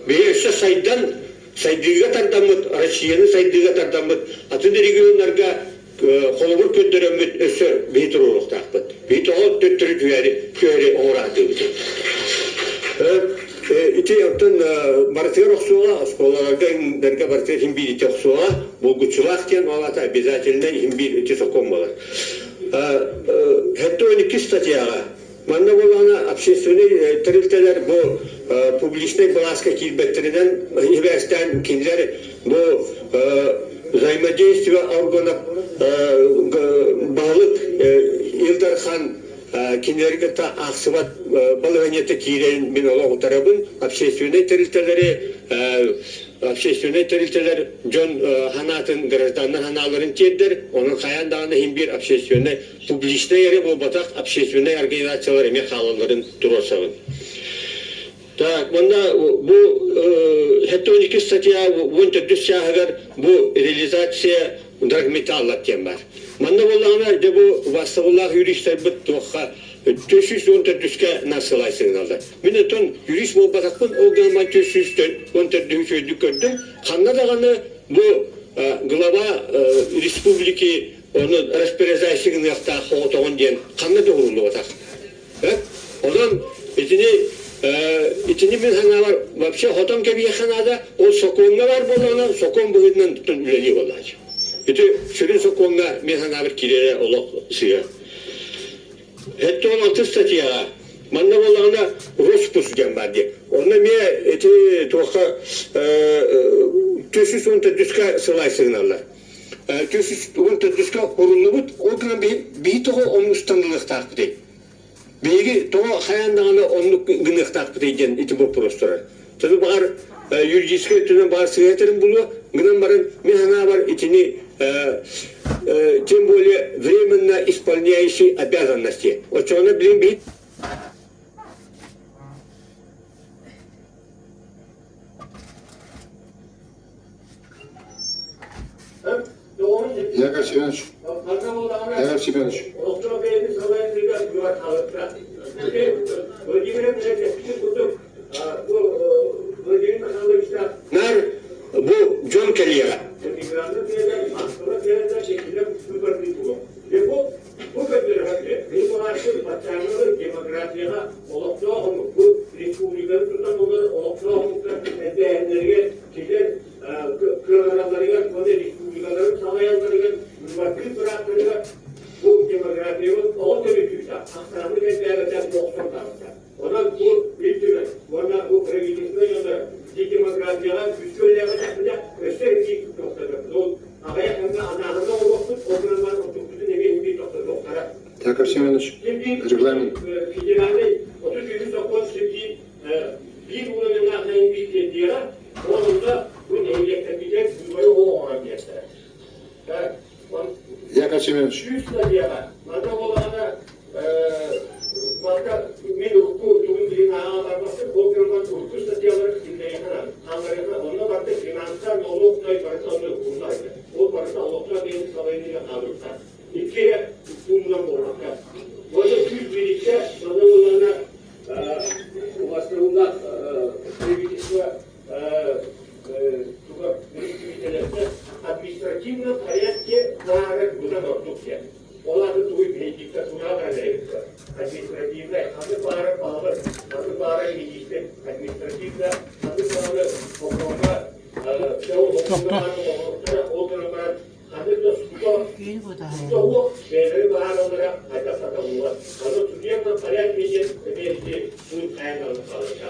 Beyse saydığa tardamıt, Rusya'nın saydığa tardamıt, atın regionlarga kolumur kötüremüt ösü beytir oluk takpıt. Beytir o töttürü tüyeri oğratı bizi. İti yaptın barıtıya roksuğa, skolalarda derge barıtıya himbir iti roksuğa, bulguçulaqken olata обязательно himbir iti sokon bolar. Hatta 12 статьяға. Манда болғаны общественный тірілтелер бұл публичный баласка килбеттерінен университеттен кинлер бұл взаимодействие органов бағылық Илдархан кинлерге та ақсыбат балығанеті кейлерін мен ола ұтарабын общественный тірілтелер жон ханатын гражданның ханаларын теддер, оның қаяндағына химбир общественный публичный ері бұл батақ общественный организациялар еме қалаларын тұросауын. Так, мұнда бұл хәтті 12 статья 14 шағығар бұл реализация драгметаллат тем бар. Мұнда болғана бұл вастығылақ юристер бұт тоққа 314-ке насылай сигналдар. Мен өтін юрист бол батақпын, ол ғалма 314-ді көрдім. Қанна дағаны бұл глава республики оны распоряжай сигналықта қоғытығын ден қанна да ұрылы батақ. Одан итini мен хана бар, вообще хотон кебие ханада, ол соконга бар болғаны, сокон бұғыдынан тұтын үлелі болады. Ити сүрін соконга мен хана бір келері олық сыйы. Хетті 16 статьяға, манда болғаны Роспус ген бар де. Онда мен эти тоққа 314-ке сылай сигналдар. 314-ке орынны бұд, ол күнен бей тоғы оның ұстандылық тақпы дейді. Бейгі тоғы қаяндағаны оның гынық тақпы дейден ити бұл просторы. Тәді бағар юридический түнен бағар сығайтерін бұлы, гынан барын мен хана бар итini тем более временно исполняющий обязанности. Вот что она, блин, бит. Яков Семенович. Яков Семенович. Нар, bu John Kelly'e. Яков Семенович, регламент. Яков Семенович. Административном порядке на государстве. Оларды туй диктатура верится. Административная, пара павер, пара министр, административная, пара округа, все округа, что шеры баронера, это сатауа. Оно судебно порядке есть, вместе тут айнал салача.